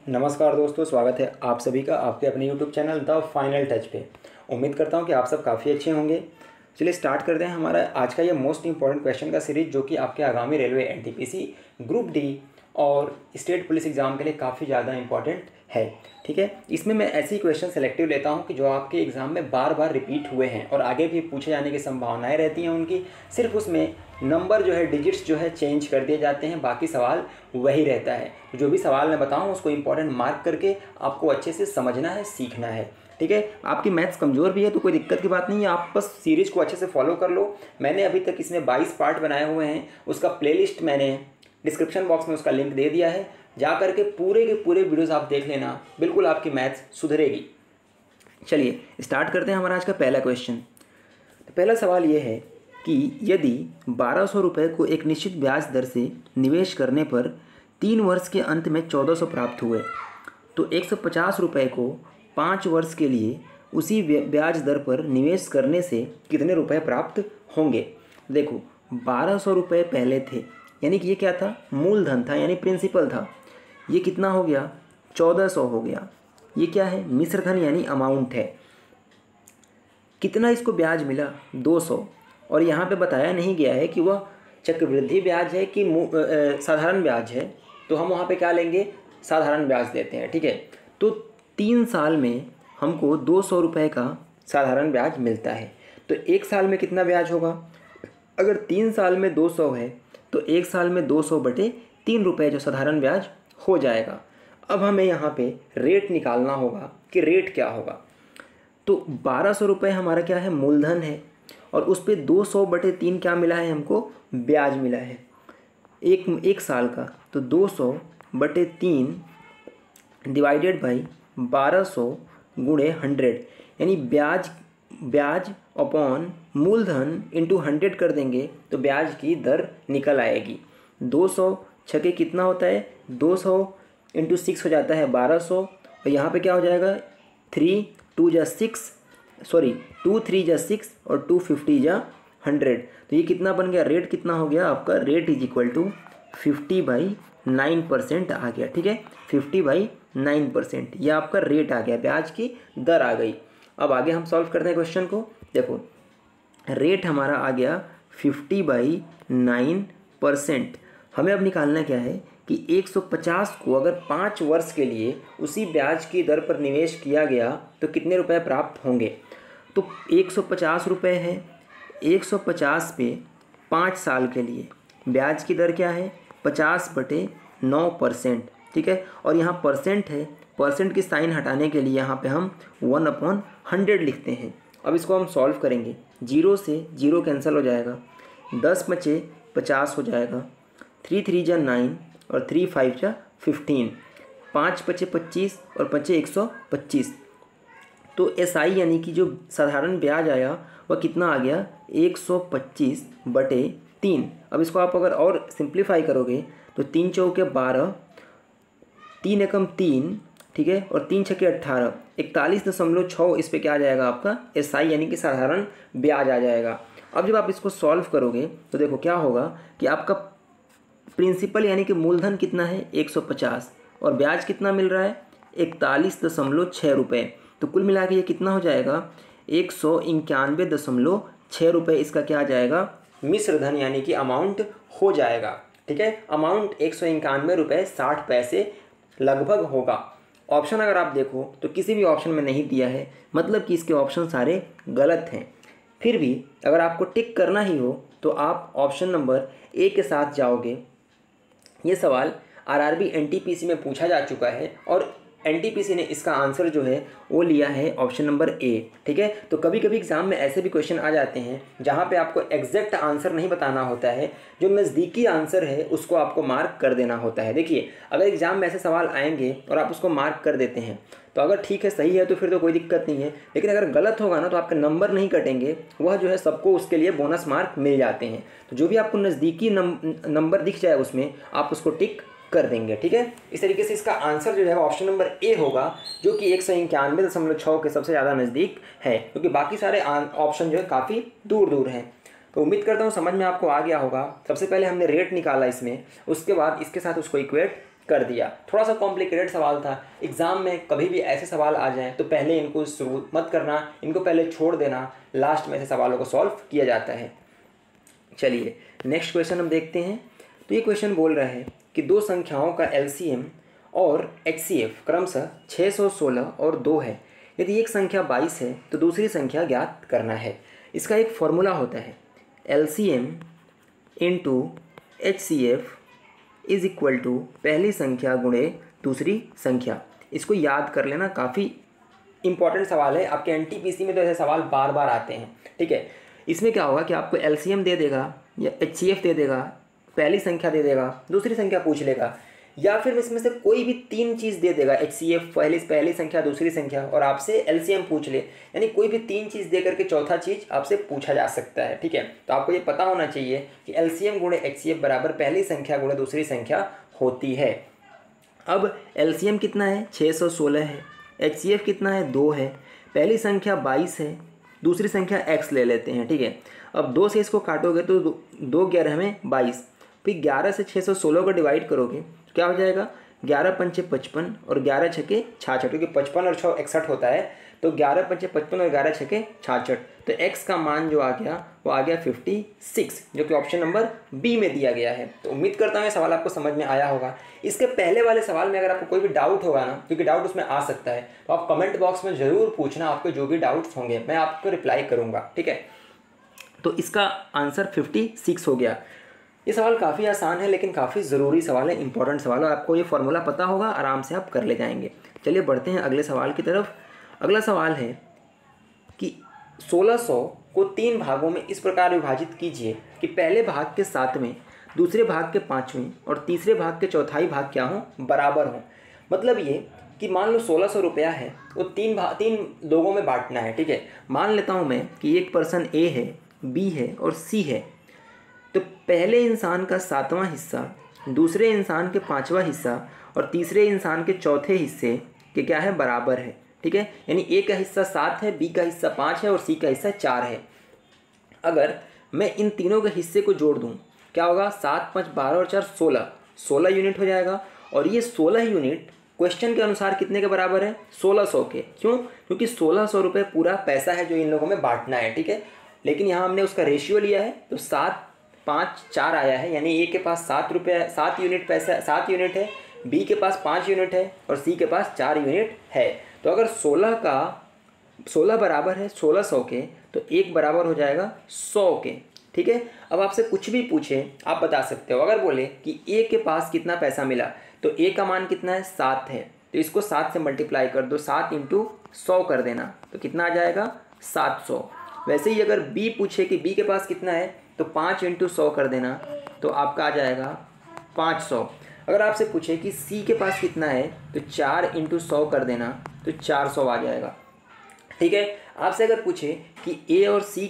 नमस्कार दोस्तों, स्वागत है आप सभी का आपके अपने YouTube channel the final touch पे। उम्मीद करता हूँ कि आप सब काफ़ी अच्छे होंगे। चलिए स्टार्ट करते हैं हमारा आज का ये मोस्ट इंपॉर्टेंट क्वेश्चन का सीरीज, जो कि आपके आगामी रेलवे एनटीपीसी ग्रुप डी और स्टेट पुलिस एग्ज़ाम के लिए काफ़ी ज़्यादा इंपॉर्टेंट है। ठीक है, इसमें मैं ऐसी क्वेश्चन सेलेक्टिव लेता हूँ कि जो आपके एग्ज़ाम में बार बार रिपीट हुए हैं और आगे भी पूछे जाने की संभावनाएं रहती हैं उनकी। सिर्फ उसमें नंबर जो है, डिजिट्स जो है चेंज कर दिए जाते हैं, बाकी सवाल वही रहता है। जो भी सवाल मैं बताऊँ उसको इंपॉर्टेंट मार्क करके आपको अच्छे से समझना है, सीखना है। ठीक है, आपकी मैथ्स कमज़ोर भी है तो कोई दिक्कत की बात नहीं है, आप बस सीरीज़ को अच्छे से फॉलो कर लो। मैंने अभी तक इसमें 22 पार्ट बनाए हुए हैं, उसका प्लेलिस्ट मैंने डिस्क्रिप्शन बॉक्स में उसका लिंक दे दिया है। जा करके पूरे के पूरे वीडियोस आप देख लेना, बिल्कुल आपकी मैथ्स सुधरेगी। चलिए स्टार्ट करते हैं हमारा आज का पहला क्वेश्चन। तो पहला सवाल ये है कि यदि 1200 रुपये को एक निश्चित ब्याज दर से निवेश करने पर 3 वर्ष के अंत में 1400 प्राप्त हुए, तो 150 रुपये को 5 वर्ष के लिए उसी ब्याज दर पर निवेश करने से कितने रुपए प्राप्त होंगे। देखो 1200 रुपये पहले थे, यानी कि ये क्या था, मूलधन था, यानी प्रिंसिपल था। ये कितना हो गया, 1400 हो गया। ये क्या है, मिश्र धन यानी अमाउंट है। कितना इसको ब्याज मिला, 200। और यहाँ पे बताया नहीं गया है कि वह चक्रवृद्धि ब्याज है कि साधारण ब्याज है, तो हम वहाँ पे क्या लेंगे, साधारण ब्याज देते हैं। ठीक है, तो 3 साल में हमको 200 रुपये का साधारण ब्याज मिलता है, तो 1 साल में कितना ब्याज होगा। अगर 3 साल में 200 है तो 1 साल में 200 बटे 3 रुपये जो साधारण ब्याज हो जाएगा। अब हमें यहाँ पे रेट निकालना होगा कि रेट क्या होगा। तो 1200 रुपये हमारा क्या है, मूलधन है, और उस पर 200 बटे 3 क्या मिला है, हमको ब्याज मिला है एक साल का। तो 200 बटे 3 डिवाइडेड बाई 1200 गुणे 100, यानी ब्याज अपॉन मूलधन इंटू 100 कर देंगे तो ब्याज की दर निकल आएगी। 200 छके कितना होता है, 200 इंटू 6 हो जाता है 1200, और यहाँ पे क्या हो जाएगा, 3 2 जा 6, सॉरी 2 3 जा 6 और 2 50 जा 100। तो ये कितना बन गया, रेट कितना हो गया आपका, रेट इज इक्वल टू 50/9% आ गया। ठीक है, 50/9% ये आपका रेट आ गया, ब्याज की दर आ गई। अब आगे हम सॉल्व करते हैं क्वेश्चन को। देखो रेट हमारा आ गया 50/9%। हमें अब निकालना क्या है कि 150 को अगर 5 वर्ष के लिए उसी ब्याज की दर पर निवेश किया गया तो कितने रुपए प्राप्त होंगे। तो 150 रुपये है, 150 पे 5 साल के लिए ब्याज की दर क्या है, 50/9%। ठीक है, और यहाँ परसेंट है, परसेंट की साइन हटाने के लिए यहाँ पे हम 1/100 लिखते हैं। अब इसको हम सॉल्व करेंगे, 0 से 0 कैंसिल हो जाएगा, 10 बचे 50 हो जाएगा, 3 3 जा 9 और 3 5 जा 15, 5 बचे 25 और 5 125। तो SI यानी कि जो साधारण ब्याज आया वह कितना आ गया, 125/3। अब इसको आप अगर और सिंप्लीफाई करोगे तो 3 चौके 12, 3 एकम 3, ठीक है, और 3 छके 18, 41.6 इस पे क्या आ जाएगा आपका, SI यानी कि साधारण ब्याज आ जाएगा। अब जब आप इसको सॉल्व करोगे तो देखो क्या होगा कि आपका प्रिंसिपल यानी कि मूलधन कितना है, 150, और ब्याज कितना मिल रहा है, 41.6 रुपये। तो कुल मिला के ये कितना हो जाएगा, 191.6 रुपये इसका क्या आ जाएगा, मिश्र धन यानी कि अमाउंट हो जाएगा। ठीक है, अमाउंट 191.60 लगभग होगा। ऑप्शन अगर आप देखो तो किसी भी ऑप्शन में नहीं दिया है, मतलब कि इसके ऑप्शन सारे गलत हैं। फिर भी अगर आपको टिक करना ही हो तो आप ऑप्शन नंबर ए के साथ जाओगे। ये सवाल आरआरबी एनटीपीसी में पूछा जा चुका है और एनटीपीसी ने इसका आंसर जो है वो लिया है ऑप्शन नंबर ए। ठीक है, तो कभी कभी एग्जाम में ऐसे भी क्वेश्चन आ जाते हैं जहाँ पे आपको एग्जैक्ट आंसर नहीं बताना होता है, जो नज़दीकी आंसर है उसको आपको मार्क कर देना होता है। देखिए अगर एग्जाम में ऐसे सवाल आएंगे और आप उसको मार्क कर देते हैं तो अगर ठीक है, सही है तो फिर तो कोई दिक्कत नहीं है, लेकिन अगर गलत होगा ना तो आपके नंबर नहीं कटेंगे, वह जो है सबको उसके लिए बोनस मार्क मिल जाते हैं। तो जो भी आपको नज़दीकी नंबर दिख जाए उसमें आप उसको टिक कर देंगे। ठीक है, इस तरीके से इसका आंसर जो है ऑप्शन नंबर ए होगा, जो कि 191.6 के सबसे ज़्यादा नज़दीक है, क्योंकि बाकी सारे ऑप्शन जो है काफ़ी दूर दूर हैं। तो उम्मीद करता हूँ समझ में आपको आ गया होगा। सबसे पहले हमने रेट निकाला इसमें, उसके बाद इसके साथ उसको इक्वेट कर दिया। थोड़ा सा कॉम्प्लिकेटेड सवाल था। एग्ज़ाम में कभी भी ऐसे सवाल आ जाएं तो पहले इनको शुरू मत करना, इनको पहले छोड़ देना, लास्ट में ऐसे सवालों को सॉल्व किया जाता है। चलिए नेक्स्ट क्वेश्चन हम देखते हैं। तो ये क्वेश्चन बोल रहा है कि दो संख्याओं का LCM और HCF क्रमशः 616 और 2 है। यदि एक संख्या 22 है तो दूसरी संख्या ज्ञात करना है। इसका एक फॉर्मूला होता है LCM into HCF is equal to पहली संख्या गुणे दूसरी संख्या। इसको याद कर लेना, काफ़ी इंपॉर्टेंट सवाल है। आपके NTPC में तो ऐसे सवाल बार बार आते हैं, ठीक है। इसमें क्या होगा कि आपको LCM दे देगा या HCF दे देगा, पहली संख्या दे देगा, दूसरी संख्या पूछ लेगा, या फिर इसमें से कोई भी तीन चीज़ दे देगा, HCF पहली संख्या, दूसरी संख्या, और आपसे LCM पूछ ले। यानी कोई भी तीन चीज़ दे करके चौथा चीज़ आपसे पूछा जा सकता है, ठीक है। तो आपको ये पता होना चाहिए कि LCM गुणे HCF बराबर पहली संख्या गुणे दूसरी संख्या होती है। अब LCM कितना है? 616 है। HCF कितना है? 2 है। पहली संख्या 22 है, दूसरी संख्या x ले लेते हैं, ठीक है। अब 2 से इसको काटोगे तो 2 11 में 22, फिर 11 से 616 को डिवाइड करोगे तो क्या हो जाएगा? 11 पंचे 55 और 11 छके 66, क्योंकि 55 और 6 61 होता है, तो 11 पंचे 55 और 11 छके 66। तो x का मान जो आ गया वो आ गया 56, जो कि ऑप्शन नंबर बी में दिया गया है। तो उम्मीद करता हूँ ये सवाल आपको समझ में आया होगा। इसके पहले वाले सवाल में अगर आपको कोई भी डाउट होगा ना, क्योंकि डाउट उसमें आ सकता है, तो आप कमेंट बॉक्स में ज़रूर पूछना। आपके जो भी डाउट्स होंगे मैं आपको रिप्लाई करूँगा, ठीक है। तो इसका आंसर 56 हो गया। ये सवाल काफ़ी आसान है लेकिन काफ़ी ज़रूरी सवाल है, इंपॉर्टेंट सवाल है। आपको ये फॉर्मूला पता होगा, आराम से आप कर ले जाएंगे। चलिए बढ़ते हैं अगले सवाल की तरफ। अगला सवाल है कि 1600 को 3 भागों में इस प्रकार विभाजित कीजिए कि पहले भाग के 7वें, दूसरे भाग के 5वें और तीसरे भाग के चौथाई भाग क्या हों? बराबर हों। मतलब ये कि मान लो 1600 रुपया है, वो 3 लोगों में बांटना है, ठीक है। मान लेता हूँ मैं कि एक पर्सन A है, B है और C है। तो पहले इंसान का 7वां हिस्सा, दूसरे इंसान के 5वां हिस्सा और तीसरे इंसान के चौथे हिस्से के क्या है? बराबर है, ठीक है। यानी A का हिस्सा 7 है, B का हिस्सा 5 है और C का हिस्सा 4 है। अगर मैं इन तीनों के हिस्से को जोड़ दूं क्या होगा? 7 5 12 और 4 16 यूनिट हो जाएगा। और ये 16 यूनिट क्वेश्चन के अनुसार कितने के बराबर है? 1600 के। क्यों? क्योंकि 1600 रुपये पूरा पैसा है जो इन लोगों में बांटना है, ठीक है। लेकिन यहाँ हमने उसका रेशियो लिया है तो 7 5 4 आया है, यानी A के पास 7 यूनिट पैसा, 7 यूनिट है, B के पास 5 यूनिट है और C के पास 4 यूनिट है। तो अगर 16 बराबर है 1600 के तो 1 बराबर हो जाएगा 100 के, ठीक है। अब आपसे कुछ भी पूछे आप बता सकते हो। अगर बोले कि A के पास कितना पैसा मिला तो A का मान कितना है? 7 है, तो इसको 7 से मल्टीप्लाई कर दो, 7 × 100 कर देना, तो कितना आ जाएगा? 700। वैसे ही अगर B पूछे कि B के पास कितना है तो 5 × 100 कर देना, तो आपका आ जाएगा 500। अगर आपसे पूछे कि C के पास कितना है तो 4 × 100 कर देना, तो 400 आ जाएगा, ठीक है। आपसे अगर पूछे कि A और C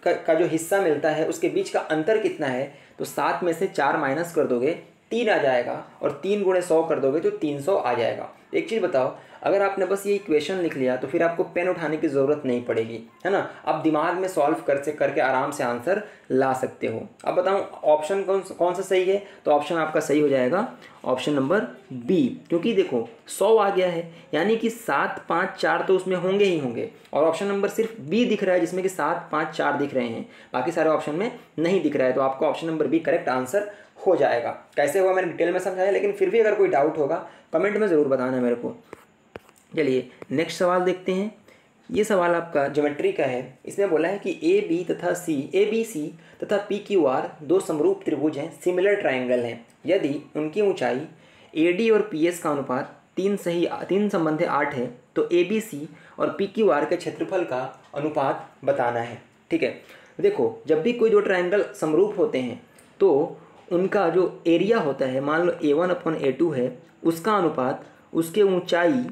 का जो हिस्सा मिलता है उसके बीच का अंतर कितना है तो 7 में से 4 माइनस कर दोगे 3 आ जाएगा, और 3 × 100 कर दोगे तो 300 आ जाएगा। एक चीज़ बताओ, अगर आपने बस ये इक्वेशन लिख लिया तो फिर आपको पेन उठाने की ज़रूरत नहीं पड़ेगी, है ना। आप दिमाग में सॉल्व करके आराम से आंसर ला सकते हो। अब बताऊँ ऑप्शन कौन सा सही है? तो ऑप्शन आपका सही हो जाएगा ऑप्शन नंबर बी, क्योंकि देखो 100 आ गया है, यानी कि 7 5 4 तो उसमें होंगे ही होंगे, और ऑप्शन नंबर सिर्फ बी दिख रहा है जिसमें कि 7 5 4 दिख रहे हैं, बाकी सारे ऑप्शन में नहीं दिख रहा है। तो आपको option number B correct answer हो जाएगा। कैसे हुआ मैंने डिटेल में समझाया, लेकिन फिर भी अगर कोई डाउट होगा कमेंट में ज़रूर बताना मेरे को। चलिए नेक्स्ट सवाल देखते हैं। ये सवाल आपका ज्योमेट्री का है। इसमें बोला है कि ए बी सी तथा पी क्यू आर दो समरूप त्रिभुज हैं, सिमिलर ट्रायंगल हैं। यदि उनकी ऊंचाई ए डी और पी एस का अनुपात 3 संबंधी 8 है तो ए बी सी और पी क्यू आर के क्षेत्रफल का अनुपात बताना है, ठीक है। देखो जब भी कोई दो ट्रायंगल समरूप होते हैं तो उनका जो एरिया होता है, मान लो A1/A2 है, उसका अनुपात उसके ऊंचाई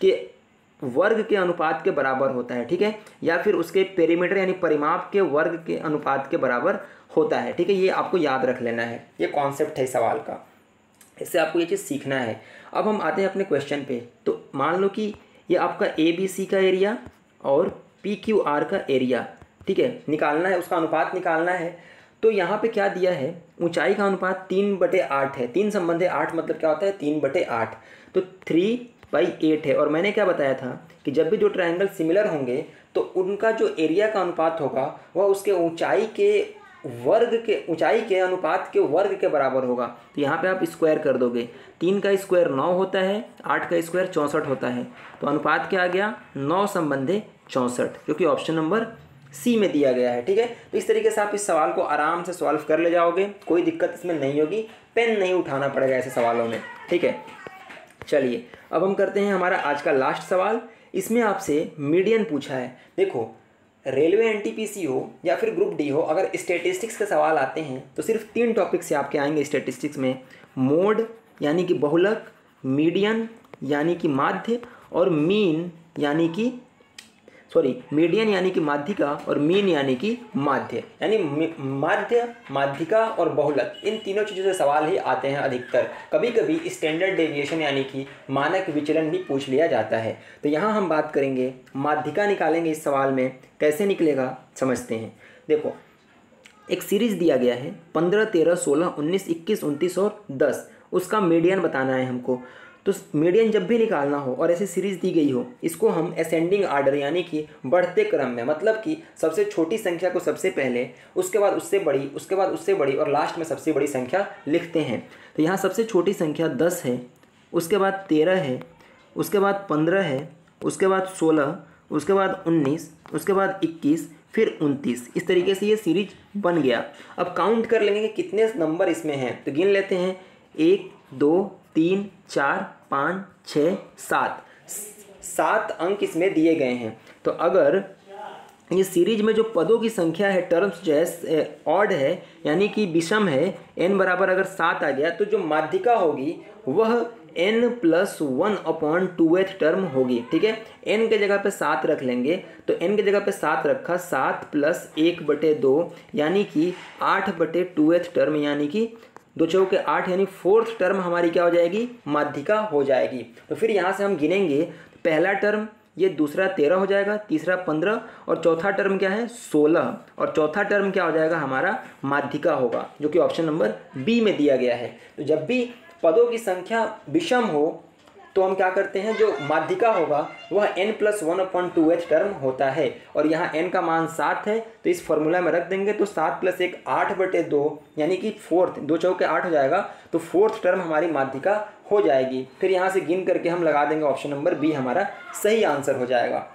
के वर्ग के अनुपात के बराबर होता है, ठीक है, या फिर उसके पेरीमीटर यानी परिमाप के वर्ग के अनुपात के बराबर होता है, ठीक है। ये आपको याद रख लेना है, ये कॉन्सेप्ट है सवाल का, इससे आपको ये चीज़ सीखना है। अब हम आते हैं अपने क्वेश्चन पे। तो मान लो कि ये आपका ABC का एरिया और PQR का एरिया, ठीक है, निकालना है, उसका अनुपात निकालना है। तो यहाँ पे क्या दिया है, ऊंचाई का अनुपात 3/8 है। 3 संबंध है 8 मतलब क्या होता है 3/8, तो 3/8 है। और मैंने क्या बताया था कि जब भी दो ट्रायंगल सिमिलर होंगे तो उनका जो एरिया का अनुपात होगा वह उसके ऊंचाई के अनुपात के वर्ग के बराबर होगा। तो यहाँ पे आप स्क्वायर कर दोगे, 3 का स्क्वायर 9 होता है, 8 का स्क्वायर 64 होता है। तो अनुपात क्या आ गया 9 संबंधे 64, जो कि ऑप्शन नंबर सी में दिया गया है। ठीक है, तो इस तरीके से आप इस सवाल को आराम से सॉल्व कर ले जाओगे, कोई दिक्कत इसमें नहीं होगी, पेन नहीं उठाना पड़ेगा ऐसे सवालों में। ठीक है, चलिए अब हम करते हैं हमारा आज का लास्ट सवाल। इसमें आपसे मीडियन पूछा है। देखो, रेलवे एनटीपीसी हो या फिर ग्रुप डी हो, अगर स्टैटिस्टिक्स के सवाल आते हैं तो सिर्फ 3 टॉपिक से आपके आएंगे स्टैटिस्टिक्स में, मोड यानी कि बहुलक, मीडियन यानी कि माध्य, और मीडियन यानी कि माध्यिका, और मीन यानी कि माध्य, यानी माध्य, माध्यिका और बहुलक, इन तीनों चीज़ों से सवाल ही आते हैं अधिकतर। कभी कभी स्टैंडर्ड डेविएशन यानी कि मानक विचलन भी पूछ लिया जाता है। तो यहाँ हम बात करेंगे, माध्यिका निकालेंगे इस सवाल में। कैसे निकलेगा समझते हैं। देखो, एक सीरीज़ दिया गया है 15, 13, 16, 19, 21, 29 और 10, उसका मीडियन बताना है हमको। तो मीडियन जब भी निकालना हो और ऐसी सीरीज़ दी गई हो, इसको हम असेंडिंग आर्डर यानी कि बढ़ते क्रम में, मतलब कि सबसे छोटी संख्या को सबसे पहले, उसके बाद उससे बड़ी, उसके बाद उससे बड़ी और लास्ट में सबसे बड़ी संख्या लिखते हैं। तो यहाँ सबसे छोटी संख्या 10 है, उसके बाद 13 है, उसके बाद 15 है, उसके बाद 16, उसके बाद 19, उसके बाद 21, फिर 29। इस तरीके से ये सीरीज बन गया। अब काउंट कर लेंगे कि कितने नंबर इसमें हैं, तो गिन लेते हैं। 1, 2, 3, 4, 5, 6, 7 अंक इसमें दिए गए हैं। तो अगर ये सीरीज में जो पदों की संख्या है, टर्म्स जो है ऑड है यानी कि विषम है, n बराबर अगर 7 आ गया, तो जो माध्यिका होगी वह n+1/2th टर्म होगी। ठीक है, n के जगह पे 7 रख लेंगे, तो n के जगह पे 7 रखा, 7 + 1/2 यानी कि 8/2th टर्म, यानी कि 2 चौके 8 यानी 4th टर्म हमारी क्या हो जाएगी, माध्यिका हो जाएगी। तो फिर यहाँ से हम गिनेंगे, पहला टर्म ये, दूसरा 13 हो जाएगा, तीसरा 15 और चौथा टर्म क्या है 16, और चौथा टर्म क्या हो जाएगा हमारा माध्यिका होगा, जो कि ऑप्शन नंबर बी में दिया गया है। तो जब भी पदों की संख्या विषम हो तो हम क्या करते हैं, जो माध्यिका होगा वह n+1/2th टर्म होता है। और यहाँ n का मान 7 है, तो इस फॉर्मूला में रख देंगे, तो 7 + 1 8/2 यानी कि 4th, 2 चौके 8 हो जाएगा, तो 4th टर्म हमारी माध्यिका हो जाएगी। फिर यहाँ से गिन करके हम लगा देंगे, ऑप्शन नंबर बी हमारा सही आंसर हो जाएगा।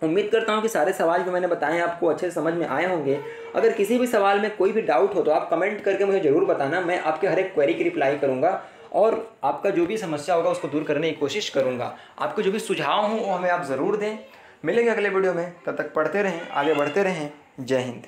उम्मीद करता हूँ कि सारे सवाल जो मैंने बताए हैं आपको अच्छे से समझ में आए होंगे। अगर किसी भी सवाल में कोई भी डाउट हो तो आप कमेंट करके मुझे ज़रूर बताना, मैं आपके हर एक क्वेरी की रिप्लाई करूँगा और आपका जो भी समस्या होगा उसको दूर करने की कोशिश करूँगा। आपको जो भी सुझाव हो वो हमें आप ज़रूर दें। मिलेंगे अगले वीडियो में, तब तक पढ़ते रहें, आगे बढ़ते रहें। जय हिंद।